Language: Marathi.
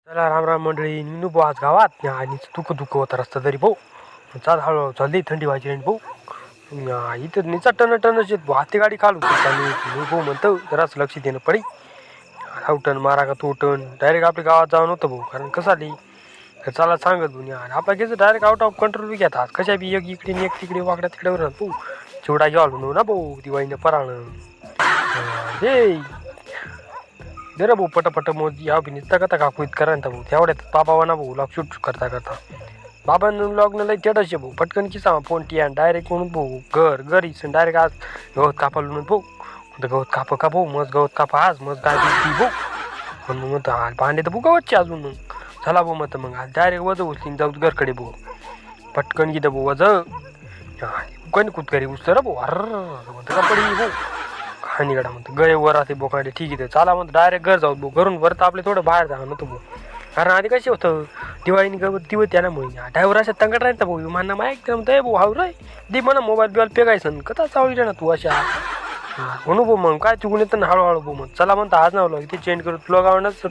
चला राम राम मंडळी निघू भाऊ आज गावात आणि दुःख होता रस्ता तरी भाऊ चाल हळूहळू चालली थंडी व्हायची आणि भाऊ इथं निचा टनच येत भाऊ हाती गाडी खालू आणि भाऊ म्हणतो जराच लक्ष देणं पडी हा टन मारा का तो टन डायरेक्ट आपल्या गावात जाऊन होतं भाऊ कारण कसं आली तर चला सांगत भाऊ आणि आपला घ्यायचं डायरेक्ट आउट ऑफ कंट्रोल बी घेतात कशा बी एक इकडे एक तिकडे वाकड्या तिकडे भाऊ चिवडा घेऊ ना भाऊ दिवाळीनं पराणं हे दे रे भाऊ पटपट मग या बी निसता का काकू इत करा ना भाऊ तेवढ्यात बाबा ना भाऊ लॉक शूट करता बाबांना लॉग लय तेडच भाऊ पटकन की सांगा फोन टी डायरेक्ट म्हणून भाऊ घरीच डायरेक्ट आज गवत कापाल म्हणून भाऊ गवत का भाऊ मग गवत कापा आज मग गाय ती भाऊ म्हणून म्हणतो हा भांडे तर भाऊ गवतचे अजून मग चला भाऊ मग मग आज डायरेक्ट वज उचलीन जाऊ घरकडे भाऊ पटकन की भाऊ वज कोणी कुतकरी उचतर भाऊ अर म्हणतो का पडी भाऊ आणि गडा म्हणतो गळे वर राहते बोकांडे ठीक आहे चला म्हणतो डायरेक्ट घर जाऊ भाऊ घरून वर तर आपले थोडं बाहेर जाणं नव्हतं भाऊ कारण आधी कसे होतं दिवाळीने गवत दिवत त्यामुळे ड्रायव्हर अशा तंगड राहता भाऊ विमानना माहीत म्हणतो भाऊ हाव रे दे म्हणा मोबाईल बिवाईल पेगायचं कथा चावली ना तू अशा म्हणू भाऊ मग काय चुकून येतं ना हळूहळू भाऊ मग चला म्हणतो आज नाव ते चेंज करू तुला गावनच